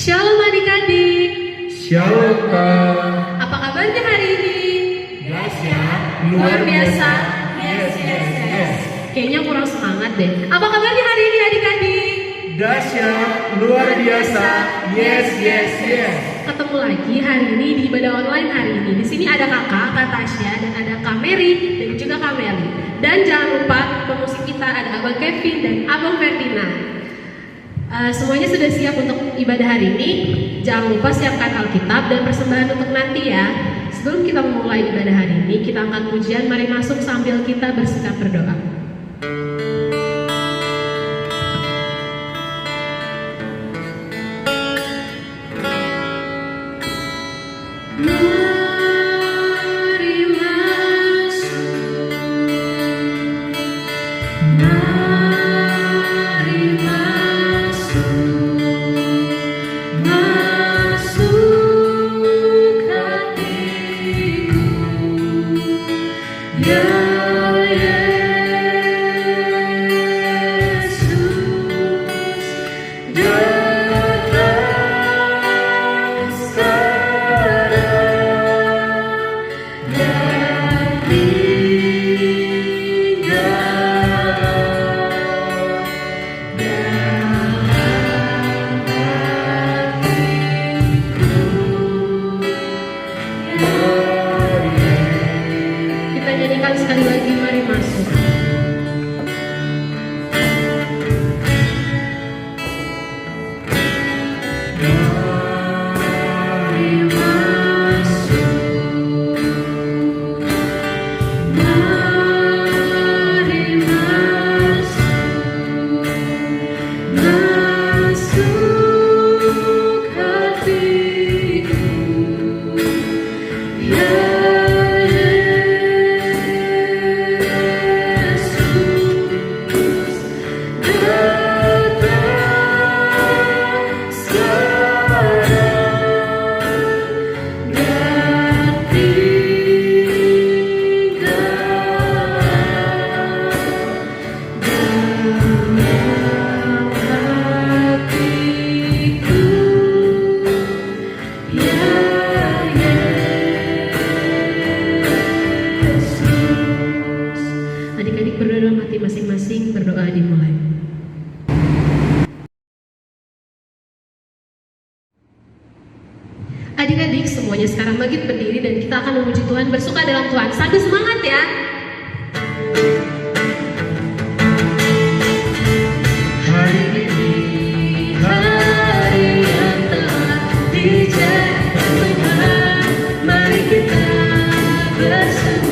Shalom adik-adik. Shalom Kak. Apa kabarnya hari ini? Dahsyat, Luar biasa. Yes, yes, yes. Kayaknya kurang semangat deh. Apa kabarnya hari ini adik-adik? Dahsyat, luar biasa. Yes, yes, yes. Ketemu lagi hari ini di ibadah online hari ini. Di sini ada kakak, Kak Tasya, dan ada Kak Mary dan juga Kak Meli. Dan jangan lupa pemusik kita ada Abang Kevin dan Abang Ferdinand. Semuanya sudah siap untuk ibadah hari ini. Jangan lupa siapkan Alkitab dan persembahan untuk nanti ya. Sebelum kita memulai ibadah hari ini, kita angkat pujian. Mari masuk sambil kita bersikap berdoa. Sekali lagi, mari masuk. Adik-adik berdoa dalam hati masing-masing, berdoa dimulai. Adik-adik semuanya sekarang bangkit berdiri dan kita akan memuji Tuhan, bersuka dalam Tuhan. Sambil semangat ya. Hari ini hari yang telah dijadikan Tuhan, mari kita bersuka.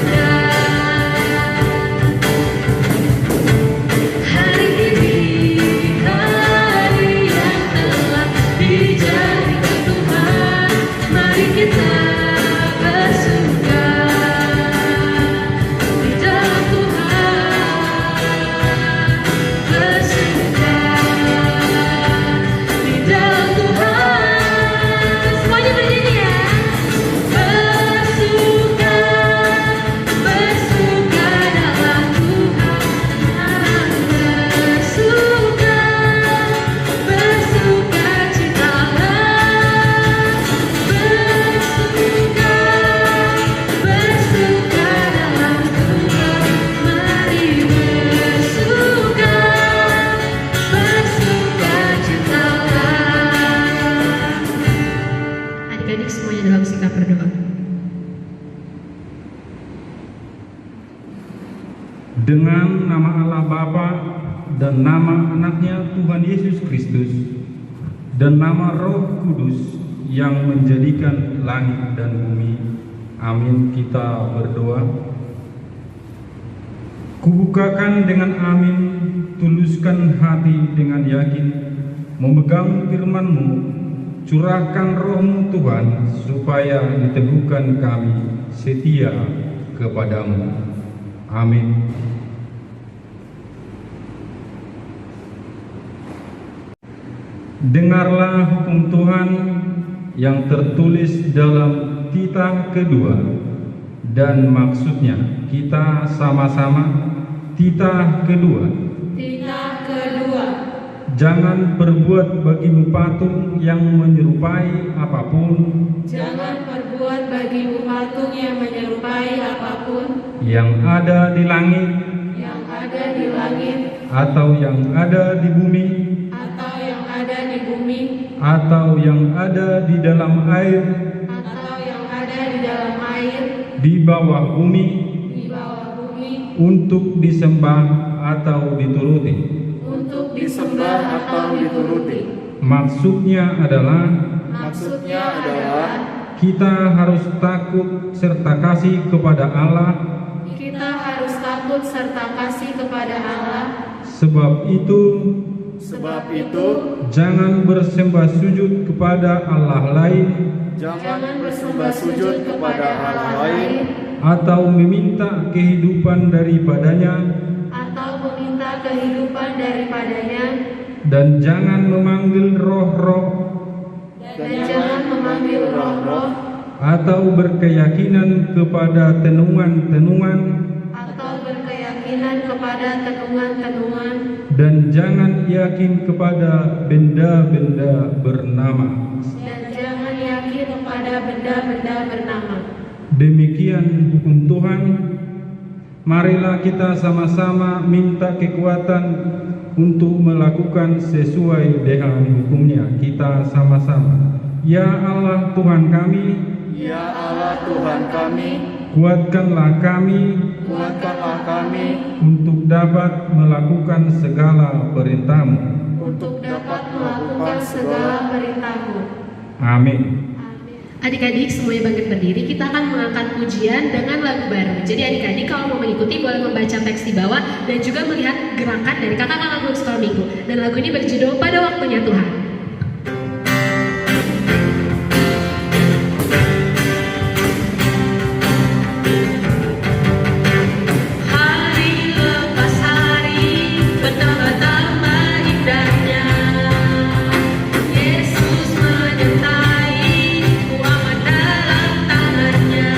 Semuanya dalam sikap berdoa. Dengan nama Allah Bapa dan nama anaknya Tuhan Yesus Kristus dan nama Roh Kudus yang menjadikan langit dan bumi. Amin. Kita berdoa. Kubukakan dengan amin, tuluskan hati dengan yakin, memegang firman-Mu. Curahkan Roh-Mu Tuhan, supaya diteguhkan kami setia kepadamu. Amin. Dengarlah hukum Tuhan yang tertulis dalam titah kedua, dan maksudnya kita sama-sama titah kedua. Jangan berbuat bagimu patung yang menyerupai apapun Jangan berbuat bagimu patung yang menyerupai apapun yang ada di langit yang ada di langit atau yang ada di bumi atau yang ada di bumi atau yang ada di dalam air, atau yang ada di dalam air di bawah bumi, di bawah bumi untuk disembah atau dituruti. untuk disembah atau dituruti. Maksudnya adalah Maksudnya adalah kita harus takut serta kasih kepada Allah. kita harus takut serta kasih kepada Allah. Sebab itu jangan bersembah sujud kepada Allah lain jangan bersembah sujud kepada Allah lain atau meminta kehidupan daripadanya, atau meminta kehidupan daripadanya, dan jangan memanggil roh-roh dan jangan memanggil roh-roh atau berkeyakinan kepada tenungan-tenungan, atau berkeyakinan kepada tenungan-tenungan, dan jangan yakin kepada benda-benda bernama. dan jangan yakin kepada benda-benda bernama. Demikian hukum Tuhan. Marilah kita sama-sama minta kekuatan untuk melakukan sesuai dengan hukumnya. Kita sama-sama. Ya Allah Tuhan kami, Ya Allah Tuhan kami, kuatkanlah kami untuk dapat melakukan segala perintah-Mu. Untuk dapat melakukan segala perintah-Mu. Amin. Adik-adik semuanya bangkit berdiri, kita akan mengangkat pujian dengan lagu baru. Jadi adik-adik kalau mau mengikuti boleh membaca teks di bawah dan juga melihat gerakan dari kakak-kakak guru sekolah minggu. Dan lagu ini berjudul Pada Waktunya Tuhan. Hari lepas hari bertambah-tambah indahnya, Yesus menyertai amat dalam tangannya.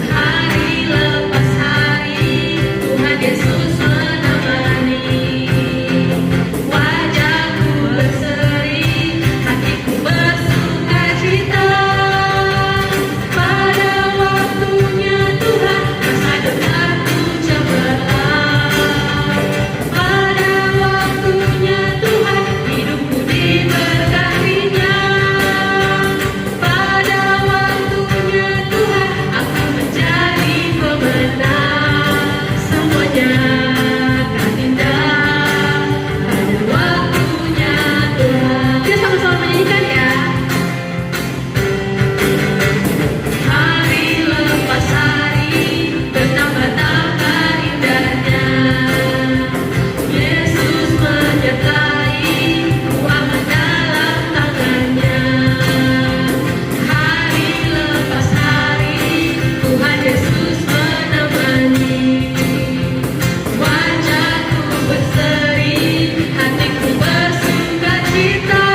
Hari lepas hari Tuhan Yesus menemani, wajahku berseri, hatiku bersukacita. Pada waktunya Tuhan masa depanku cemerlang. Pada waktunya Tuhan hidupku diberkatinya. Pada waktunya Tuhan aku menjadi pemenang. Semuanya akan indah pada waktunya Tuhan. Kita sama-sama menyanyikan ya. Hari lepas hari bertambah-tambah indahnya, Yesus menyertai amat dalam tangannya. Hari lepas hari Tuhan Yesus menemani, wajahku berseri, hatiku bersukacita.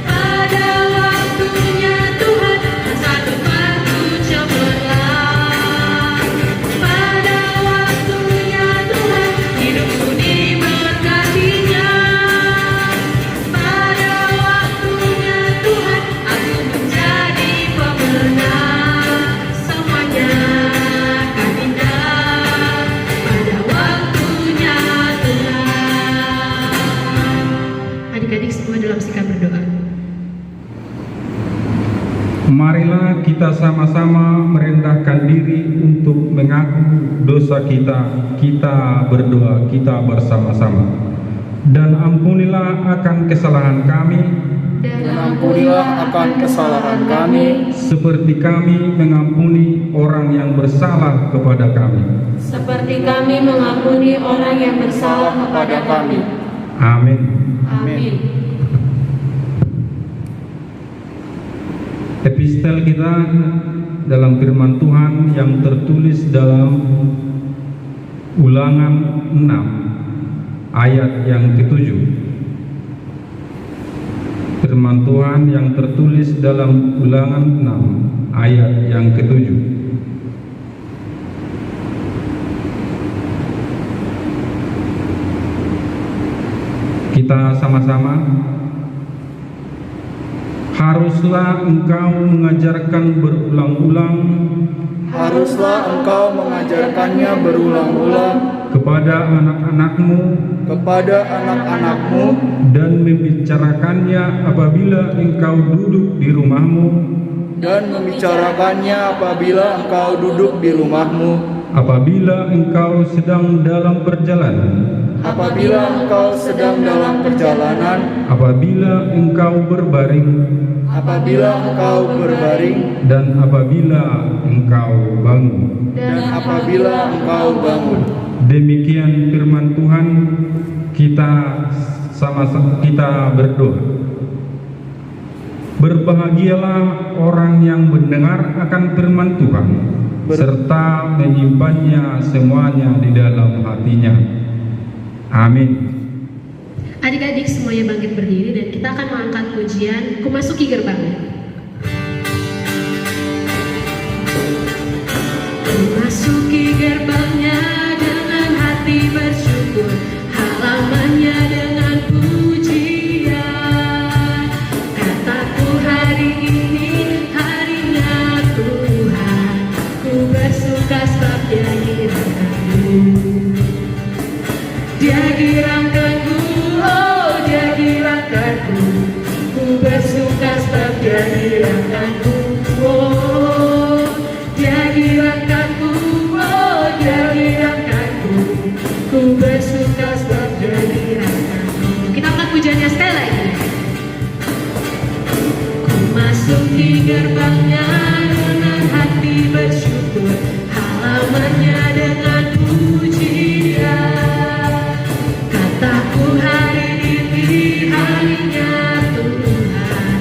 Pada waktunya Tuhan masa depanku cemerlang. Pada waktunya Tuhan hidupku diberkatinya. Pada waktunya Tuhan aku menjadi pemenang. Semuanya akan indah pada waktunya Tuhan. Adik-adik semua dalam sikap berdoa. Marilah kita sama-sama merendahkan diri untuk mengaku dosa kita. Kita berdoa, kita bersama-sama. Dan ampunilah akan kesalahan kami, dan ampunilah akan kesalahan kami, seperti kami mengampuni orang yang bersalah kepada kami. Seperti kami mengampuni orang yang bersalah kepada kami. Amin. Amin. Epistel kita dalam firman Tuhan yang tertulis dalam Ulangan 6 ayat yang ke-7. Firman Tuhan yang tertulis dalam Ulangan 6 ayat yang ke-7. Kita sama-sama. Haruslah engkau mengajarkan berulang-ulang Haruslah engkau mengajarkannya berulang-ulang kepada anak-anakmu kepada anak-anakmu dan membicarakannya apabila engkau duduk di rumahmu, dan membicarakannya apabila engkau duduk di rumahmu, apabila engkau sedang dalam perjalanan, apabila engkau sedang dalam perjalanan, apabila engkau berbaring, apabila engkau berbaring, dan apabila engkau bangun. dan apabila engkau bangun. Demikian firman Tuhan. Kita sama-sama kita berdoa. Berbahagialah orang yang mendengar akan firman Tuhan serta menyimpannya semuanya di dalam hatinya. Amin. Adik-adik semuanya bangkit berdiri dan kita akan mengangkat pujian Ku Masuki Gerbangnya. Ku masuki gerbangnya dengan hati bersyukur, halamannya dengan pujian. Kataku hari ini harinya Tuhan, ku bersuka sebab Dia girangkanku. Dia girangkanku, oh Dia girangkanku, ku bersuka sebab Dia girangkanku. Oh, Dia girangkanku, oh Dia girangkanku, ku bersuka sebab Dia girangkanku. Kita angkat pujiannya sekali lagi. Ku masuki gerbangnya dengan hati bersyukur, halamannya dengan pujian. Kataku hari ini harinya Tuhan,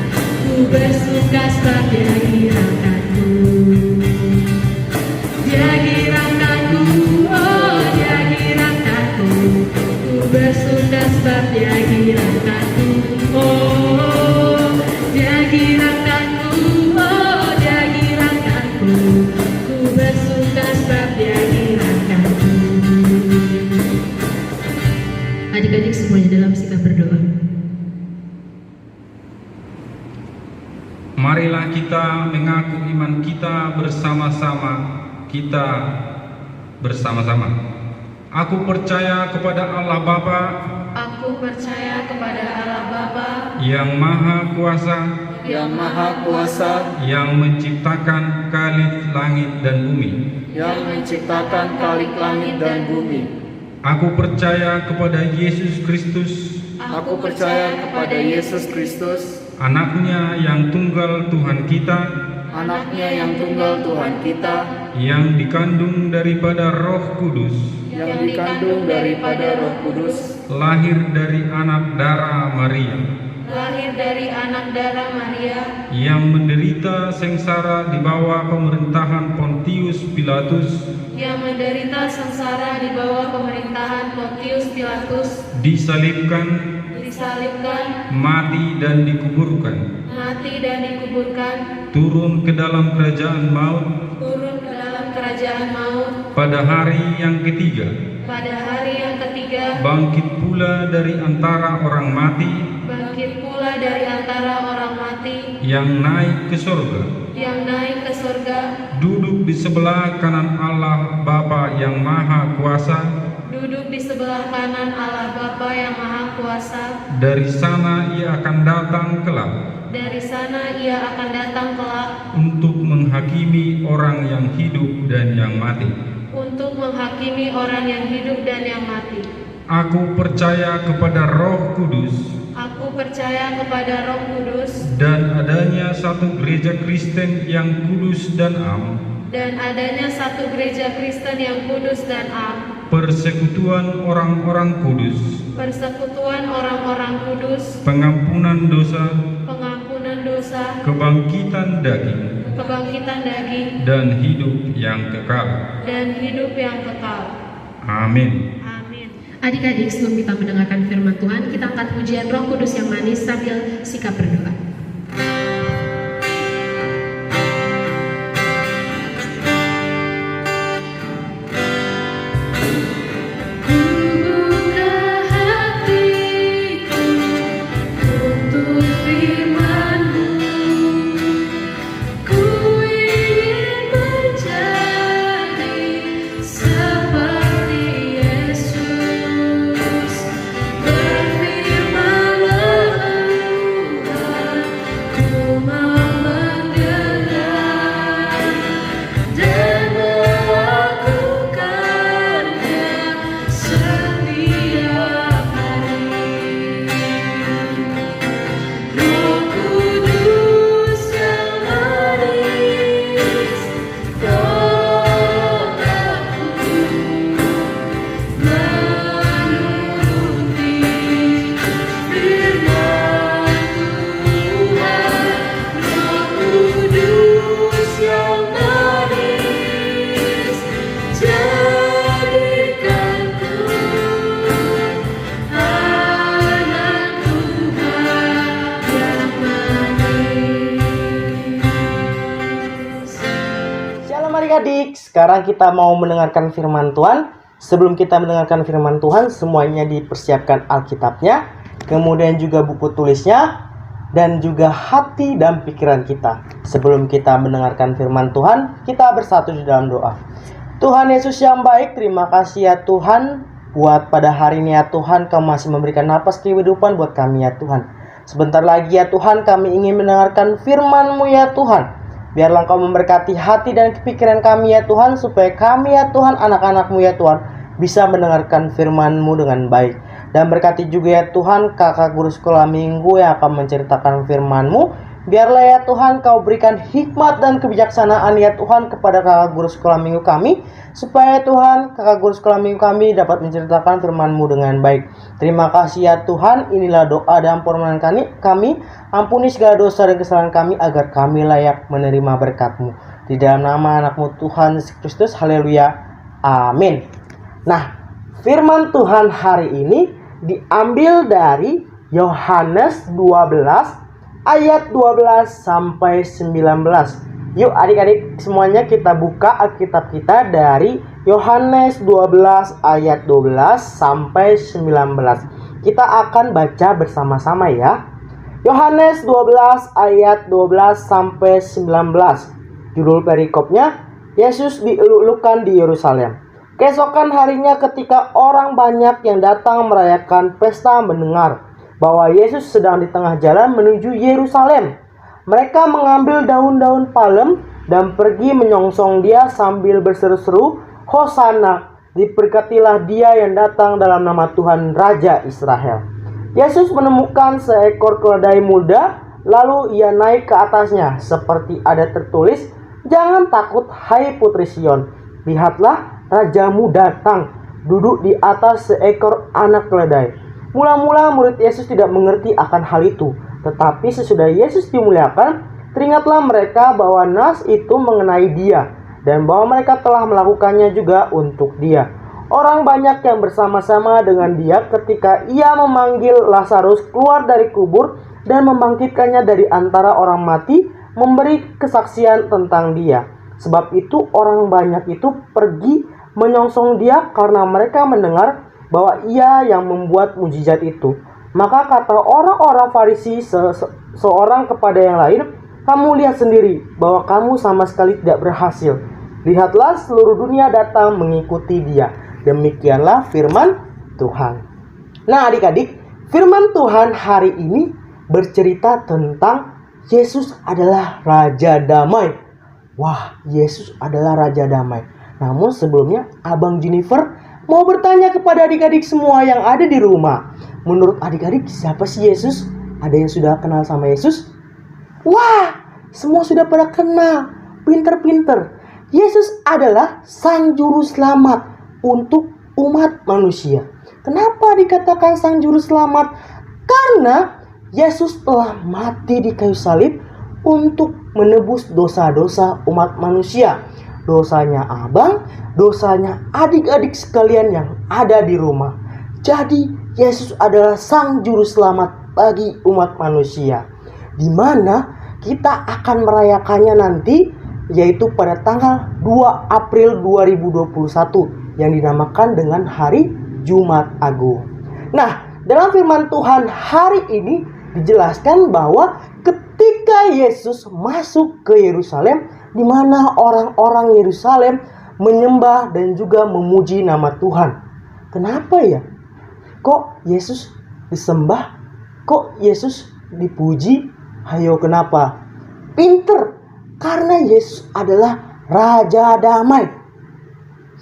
ku bersuka sebab Dia girangkanku. Dia girangkanku, oh Dia girangkanku, ku bersuka sebab Dia girangkanku. Oh, Dia girangkanku, oh Dia girangkanku, ku bersuka sebab Dia girangkanku. Adik-adik semuanya dalam sikap berdoa. Marilah kita mengaku iman kita bersama-sama. Kita bersama-sama. Aku percaya kepada Allah Bapa Aku percaya kepada Allah Bapa yang Maha Kuasa, Yang Maha Kuasa, yang menciptakan kalik langit dan bumi. yang menciptakan kalik langit dan bumi. Aku percaya kepada Yesus Kristus, Aku percaya kepada Yesus Kristus, Anaknya yang tunggal Tuhan kita, Anaknya yang tunggal Tuhan kita, yang dikandung daripada Roh Kudus, yang dikandung daripada Roh Kudus, lahir dari anak darah Maria, lahir dari anak darah Maria, yang menderita sengsara di bawah pemerintahan Pontius Pilatus, yang menderita sengsara di bawah pemerintahan Pontius Pilatus, disalibkan, disalibkan, mati dan dikuburkan, mati dan dikuburkan, turun ke dalam kerajaan maut turun ke dalam kerajaan maut, pada hari yang ketiga, pada hari yang ketiga, bangkit pula dari antara orang mati, bangkit pula dari antara orang mati, yang naik ke surga, yang naik ke surga, duduk di sebelah kanan Allah Bapa yang Maha Kuasa. duduk di sebelah kanan Allah Bapa yang Maha Kuasa. Dari sana Ia akan datang kelak Dari sana Ia akan datang kelak untuk menghakimi orang yang hidup dan yang mati. untuk menghakimi orang yang hidup dan yang mati. Aku percaya kepada Roh Kudus Aku percaya kepada Roh Kudus dan adanya satu gereja Kristen yang kudus dan am, dan adanya satu gereja Kristen yang kudus dan am, persekutuan orang-orang kudus, persekutuan orang-orang kudus, pengampunan dosa, pengampunan dosa, kebangkitan daging, kebangkitan daging, dan hidup yang kekal. dan hidup yang kekal. Amin. Amin. Adik-adik, sebelum kita mendengarkan firman Tuhan, kita angkat pujian Roh Kudus yang manis sambil sikap berdoa. Buka hatiku adik-adik, sekarang kita mau mendengarkan firman Tuhan. Sebelum kita mendengarkan firman Tuhan, semuanya dipersiapkan Alkitabnya, kemudian juga buku tulisnya, dan juga hati dan pikiran kita. Sebelum kita mendengarkan firman Tuhan, kita bersatu di dalam doa. Tuhan Yesus yang baik, terima kasih ya Tuhan, buat pada hari ini ya Tuhan, Kau masih memberikan napas kehidupan buat kami ya Tuhan. Sebentar lagi ya Tuhan, kami ingin mendengarkan firman-Mu ya Tuhan. Biarlah Engkau memberkati hati dan pikiran kami ya Tuhan, supaya kami ya Tuhan, anak-anak-Mu ya Tuhan, bisa mendengarkan firman-Mu dengan baik. Dan berkati juga ya Tuhan kakak guru sekolah minggu yang akan menceritakan firman-Mu. Biarlah ya Tuhan Kau berikan hikmat dan kebijaksanaan ya Tuhan kepada kakak guru sekolah minggu kami, supaya Tuhan kakak guru sekolah minggu kami dapat menceritakan firman-Mu dengan baik. Terima kasih ya Tuhan, inilah doa dan permohonan kami. Ampuni segala dosa dan kesalahan kami agar kami layak menerima berkat-Mu. Di dalam nama anak-Mu Tuhan Yesus Kristus, haleluya, amin. Nah, firman Tuhan hari ini diambil dari Yohanes 12 ayat 12 sampai 19. Yuk adik-adik semuanya kita buka Alkitab kita dari Yohanes 12 ayat 12 sampai 19. Kita akan baca bersama-sama ya. Yohanes 12 ayat 12 sampai 19. Judul perikopnya, Yesus dieluk-elukan di Yerusalem. Keesokan harinya ketika orang banyak yang datang merayakan pesta mendengar bahwa Yesus sedang di tengah jalan menuju Yerusalem, mereka mengambil daun-daun palem dan pergi menyongsong Dia sambil berseru-seru, Hosana, diberkatilah Dia yang datang dalam nama Tuhan Raja Israel. Yesus menemukan seekor keledai muda, lalu Ia naik ke atasnya, seperti ada tertulis, jangan takut hai putri Sion, lihatlah Rajamu datang, duduk di atas seekor anak keledai. Mula-mula murid Yesus tidak mengerti akan hal itu, tetapi sesudah Yesus dimuliakan, teringatlah mereka bahwa nas itu mengenai Dia, dan bahwa mereka telah melakukannya juga untuk Dia. Orang banyak yang bersama-sama dengan Dia ketika Ia memanggil Lazarus keluar dari kubur dan membangkitkannya dari antara orang mati, memberi kesaksian tentang Dia. Sebab itu orang banyak itu pergi menyongsong Dia karena mereka mendengar bahwa Ia yang membuat mujizat itu. Maka kata orang-orang Farisi seorang kepada yang lain, kamu lihat sendiri bahwa kamu sama sekali tidak berhasil. Lihatlah seluruh dunia datang mengikuti Dia. Demikianlah firman Tuhan. Nah adik-adik, firman Tuhan hari ini bercerita tentang Yesus adalah Raja Damai. Wah, Yesus adalah Raja Damai. Namun sebelumnya Abang Jennifer mau bertanya kepada adik-adik semua yang ada di rumah. Menurut adik-adik siapa sih Yesus? Ada yang sudah kenal sama Yesus? Wah, semua sudah pada kenal. Pinter-pinter. Yesus adalah Sang Juru Selamat untuk umat manusia. Kenapa dikatakan Sang Juru Selamat? Karena Yesus telah mati di kayu salib untuk menebus dosa-dosa umat manusia. Dosanya abang, dosanya adik-adik sekalian yang ada di rumah. Jadi Yesus adalah Sang Juru Selamat bagi umat manusia, di mana kita akan merayakannya nanti, yaitu pada tanggal 2 April 2021 yang dinamakan dengan Hari Jumat Agung. Nah, dalam firman Tuhan hari ini dijelaskan bahwa ketika Yesus masuk ke Yerusalem, di mana orang-orang Yerusalem menyembah dan juga memuji nama Tuhan. Kenapa ya? Kok Yesus disembah? Kok Yesus dipuji? Hayo kenapa? Pinter, karena Yesus adalah Raja Damai.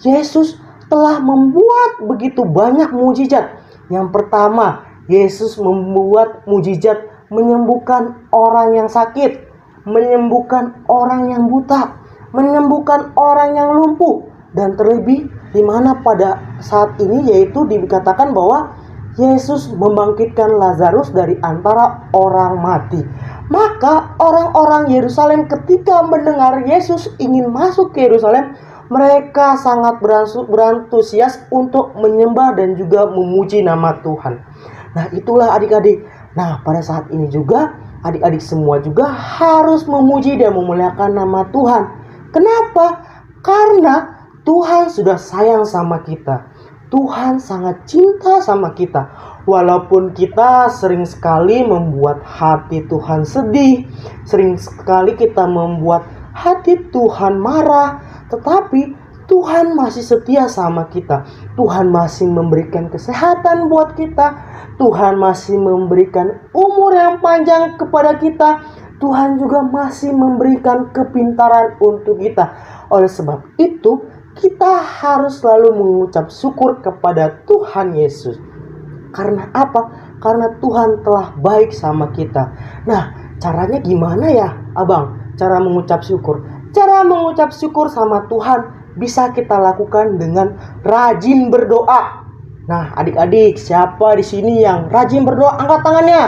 Yesus telah membuat begitu banyak mujizat. Yang pertama, Yesus membuat mujizat menyembuhkan orang yang sakit, menyembuhkan orang yang buta, menyembuhkan orang yang lumpuh, dan terlebih di mana pada saat ini yaitu dikatakan bahwa Yesus membangkitkan Lazarus dari antara orang mati. Maka orang-orang Yerusalem ketika mendengar Yesus ingin masuk ke Yerusalem, mereka sangat berantusias untuk menyembah dan juga memuji nama Tuhan. Nah itulah adik-adik. Nah pada saat ini juga adik-adik semua juga harus memuji dan memuliakan nama Tuhan. Kenapa? Karena Tuhan sudah sayang sama kita. Tuhan sangat cinta sama kita. Walaupun kita sering sekali membuat hati Tuhan sedih, sering sekali kita membuat hati Tuhan marah, tetapi Tuhan masih setia sama kita. Tuhan masih memberikan kesehatan buat kita. Tuhan masih memberikan umur yang panjang kepada kita. Tuhan juga masih memberikan kepintaran untuk kita. Oleh sebab itu, kita harus selalu mengucap syukur kepada Tuhan Yesus. Karena apa? Karena Tuhan telah baik sama kita. Nah, caranya gimana ya, Abang? Cara mengucap syukur. Cara mengucap syukur sama Tuhan bisa kita lakukan dengan rajin berdoa. Nah, adik-adik, siapa di sini yang rajin berdoa? Angkat tangannya.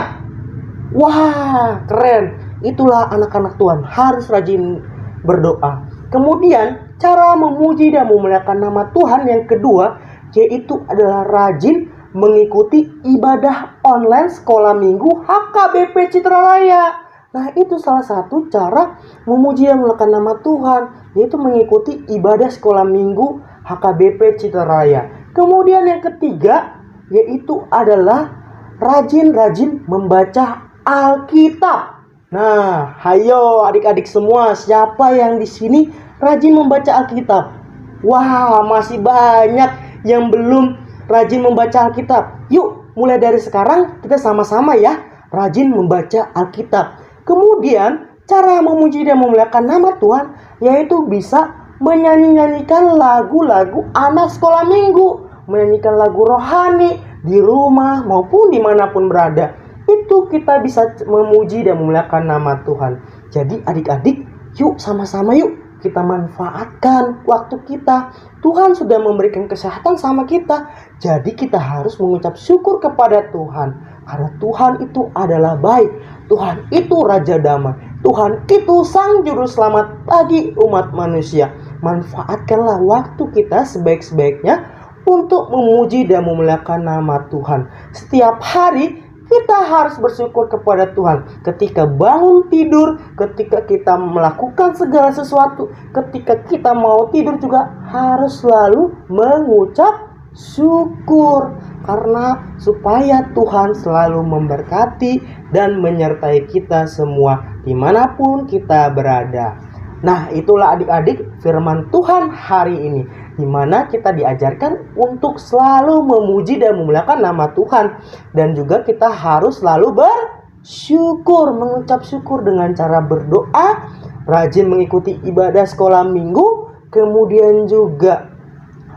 Wah, keren. Itulah anak-anak Tuhan, harus rajin berdoa. Kemudian, cara memuji dan memuliakan nama Tuhan yang kedua, yaitu adalah rajin mengikuti ibadah online sekolah minggu HKBP Citralaya. Nah, itu salah satu cara memuji dan memuliakan nama Tuhan, yaitu mengikuti ibadah sekolah minggu HKBP Citralaya. Kemudian yang ketiga, yaitu adalah rajin-rajin membaca Alkitab. Nah, hayo adik-adik semua, siapa yang di sini rajin membaca Alkitab? Wah, masih banyak yang belum rajin membaca Alkitab. Yuk, mulai dari sekarang kita sama-sama ya, rajin membaca Alkitab. Kemudian, cara memuji dan memuliakan nama Tuhan, yaitu bisa menyanyi-nyanyikan lagu-lagu anak sekolah minggu. Menyanyikan lagu rohani di rumah maupun dimanapun berada. Itu kita bisa memuji dan memuliakan nama Tuhan. Jadi adik-adik, yuk sama-sama yuk kita manfaatkan waktu kita. Tuhan sudah memberikan kesehatan sama kita. Jadi kita harus mengucap syukur kepada Tuhan. Karena Tuhan itu adalah baik. Tuhan itu Raja Damai. Tuhan itu Sang Juru Selamat bagi umat manusia. Manfaatkanlah waktu kita sebaik-baiknya untuk memuji dan memuliakan nama Tuhan. Setiap hari kita harus bersyukur kepada Tuhan. Ketika bangun tidur, ketika kita melakukan segala sesuatu, ketika kita mau tidur juga harus selalu mengucap syukur. Karena supaya Tuhan selalu memberkati dan menyertai kita semua dimanapun kita berada. Nah, itulah adik-adik firman Tuhan hari ini, di mana kita diajarkan untuk selalu memuji dan memuliakan nama Tuhan. Dan juga kita harus selalu bersyukur, mengucap syukur dengan cara berdoa, rajin mengikuti ibadah sekolah minggu, kemudian juga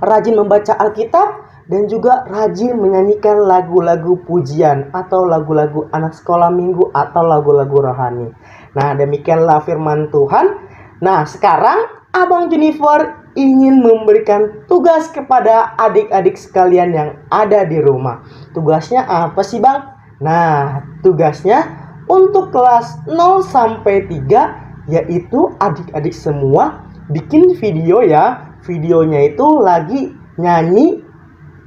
rajin membaca Alkitab, dan juga rajin menyanyikan lagu-lagu pujian atau lagu-lagu anak sekolah minggu atau lagu-lagu rohani. Nah, demikianlah firman Tuhan. Nah, sekarang Abang Jennifer ingin memberikan tugas kepada adik-adik sekalian yang ada di rumah. Tugasnya apa sih, Bang? Nah, tugasnya untuk kelas 0 sampai 3, yaitu adik-adik semua bikin video ya. Videonya itu lagi nyanyi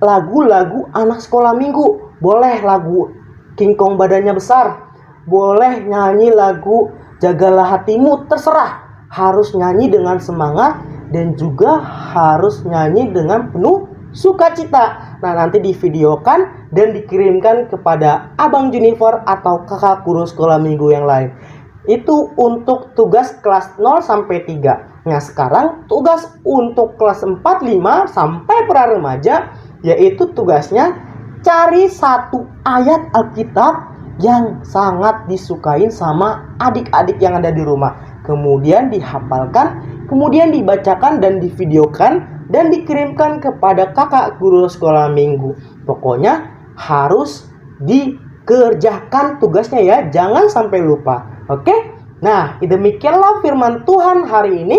lagu-lagu anak sekolah minggu. Boleh lagu King Kong badannya besar, boleh nyanyi lagu Jagalah Hatimu, terserah. Harus nyanyi dengan semangat dan juga harus nyanyi dengan penuh sukacita. Nah, nanti divideokan dan dikirimkan kepada Abang Jennifer atau kakak guru sekolah minggu yang lain. Itu untuk tugas kelas 0 sampai 3. Nah, sekarang tugas untuk kelas 4, 5 sampai pra remaja, yaitu tugasnya cari satu ayat Alkitab yang sangat disukain sama adik-adik yang ada di rumah. Kemudian dihafalkan, kemudian dibacakan dan divideokan dan dikirimkan kepada kakak guru sekolah minggu. Pokoknya harus dikerjakan tugasnya ya, jangan sampai lupa. Oke? Nah, demikianlah firman Tuhan hari ini.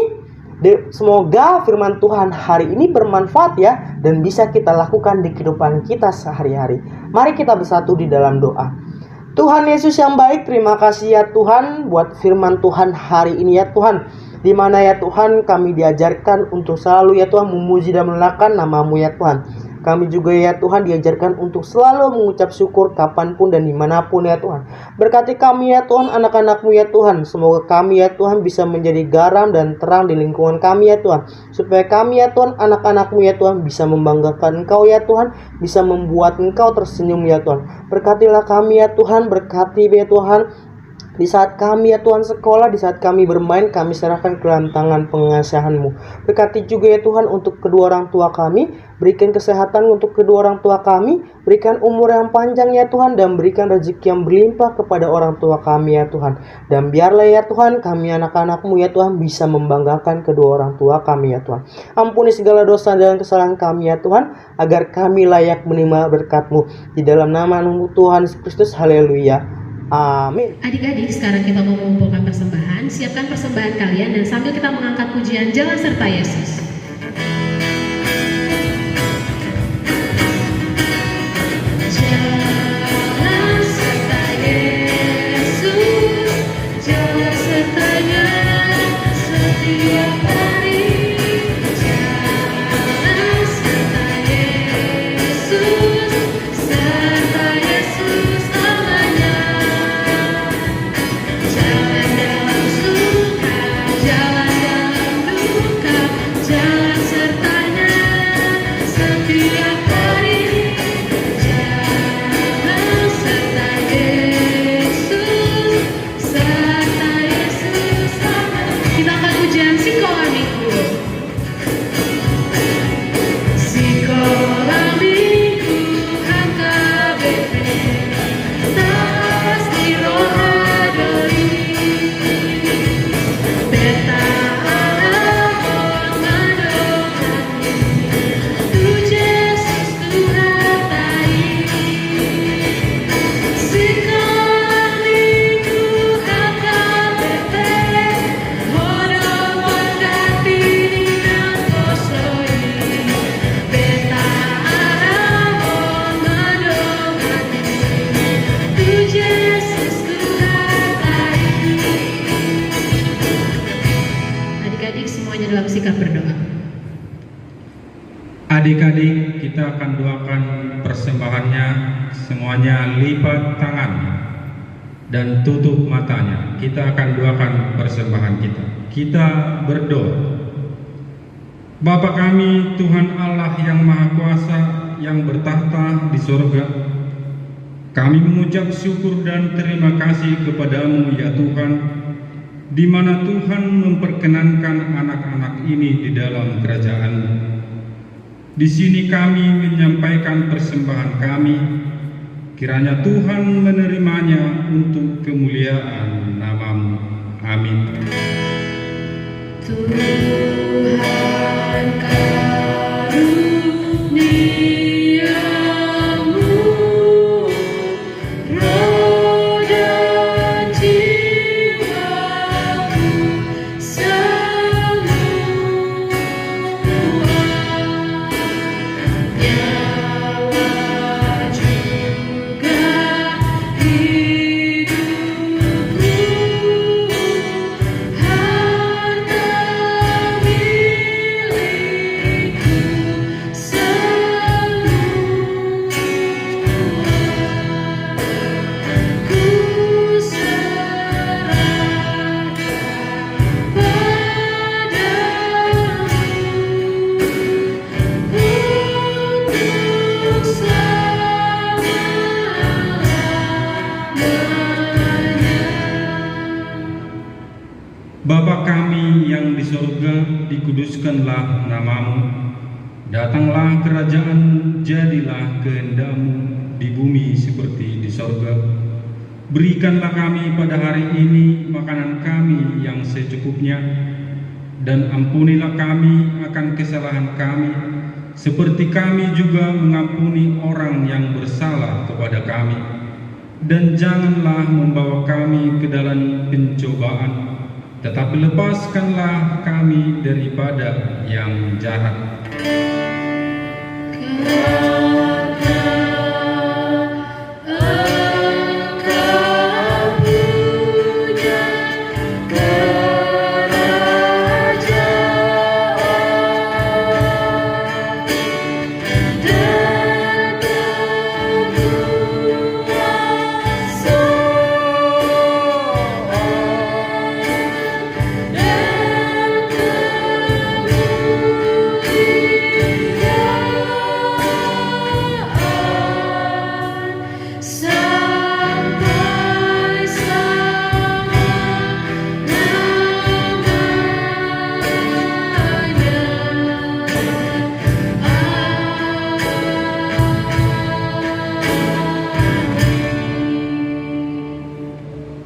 Semoga firman Tuhan hari ini bermanfaat ya, dan bisa kita lakukan di kehidupan kita sehari-hari. Mari kita bersatu di dalam doa. Tuhan Yesus yang baik, terima kasih ya Tuhan buat firman Tuhan hari ini ya Tuhan. Di mana ya Tuhan kami diajarkan untuk selalu ya Tuhan memuji dan memuliakan nama-Mu ya Tuhan. Kami juga ya Tuhan diajarkan untuk selalu mengucap syukur kapanpun dan dimanapun ya Tuhan. Berkati kami ya Tuhan, anak-anak-Mu ya Tuhan. Semoga kami ya Tuhan bisa menjadi garam dan terang di lingkungan kami ya Tuhan. Supaya kami ya Tuhan, anak-anak-Mu ya Tuhan bisa membanggakan Engkau ya Tuhan. Bisa membuat Engkau tersenyum ya Tuhan. Berkatilah kami ya Tuhan, berkati ya Tuhan. Di saat kami ya Tuhan sekolah, di saat kami bermain, kami serahkan ke dalam tangan pengasihan-Mu. Berkati juga ya Tuhan untuk kedua orang tua kami. Berikan kesehatan untuk kedua orang tua kami. Berikan umur yang panjang ya Tuhan. Dan berikan rezeki yang berlimpah kepada orang tua kami ya Tuhan. Dan biarlah ya Tuhan, kami anak-anak-Mu ya Tuhan bisa membanggakan kedua orang tua kami ya Tuhan. Ampuni segala dosa dan kesalahan kami ya Tuhan, agar kami layak menerima berkat-Mu. Di dalam nama Tuhan Yesus Kristus, haleluya. Amin. Adik-adik, sekarang kita mau mengumpulkan persembahan. Siapkan persembahan kalian dan sambil kita mengangkat pujian Jalan Serta Yesus. Jalan serta Yesus, jalan sertanya setiap hari. Jalan serta Yesus, serta Yesus namanya. Jalan dalam suka, jalan dalam duka, jalan sertanya setiap hari. Jalan serta Yesus, serta Yesus. Kita akan ujian sekolah minggu. Sekolah minggu HKBP, tas di rohadoi. Beta Arahon madokani, tu Yesus Tuhatai. Sekolah minggu HKBP, hodong wandati ninang kosoi. Beta Arahon madokani, tu Yesus Tuhatai. Adik-adik semuanya dalam sikap berdoa. Adik-adik, kita akan doakan persembahannya. Semuanya lipat tangan dan tutup matanya. Kita akan doakan persembahan kita. Kita berdoa. Bapa kami, Tuhan Allah yang Maha Kuasa, yang bertahta di surga, kami mengucap syukur dan terima kasih kepadamu ya Tuhan, di mana Tuhan memperkenankan anak-anak ini di dalam kerajaan-Mu. Di sini kami menyampaikan persembahan kami, kiranya Tuhan menerimanya untuk kemuliaan nama-Mu. Amin. Tuhan karuniamu, roh dan jiwaku semua, nyawa juga hidupku, harta milikku semua, ku serahkan padamu untuk selamanya. Bapa kami yang di surga, dikuduskanlah nama-Mu. Datanglah kerajaan-Mu, jadilah kehendak-Mu di bumi seperti di surga. Berikanlah kami pada hari ini makanan kami yang secukupnya, dan ampunilah kami akan kesalahan kami, seperti kami juga mengampuni orang yang bersalah kepada kami. Dan janganlah membawa kami ke dalam pencobaan, tetapi lepaskanlah kami daripada yang jahat. Kerajaan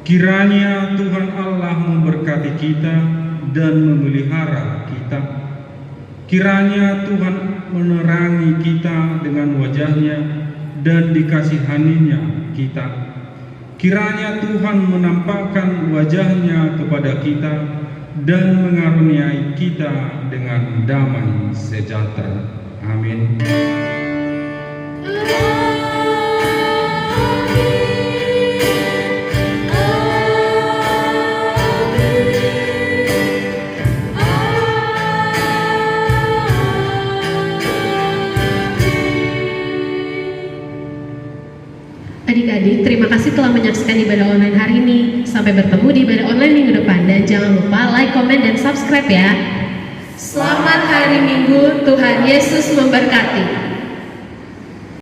Kiranya Tuhan Allah memberkati kita dan memelihara kita. Kiranya Tuhan menerangi kita dengan wajahnya dan dikasihaninya kita. Kiranya Tuhan menampakkan wajahnya kepada kita dan mengaruniai kita dengan damai sejahtera. Amin. Adik-adik, terima kasih telah menyaksikan ibadah online hari ini. Sampai bertemu di ibadah online minggu depan. Dan jangan lupa like, komen, dan subscribe ya. Selamat hari Minggu, Tuhan Yesus memberkati.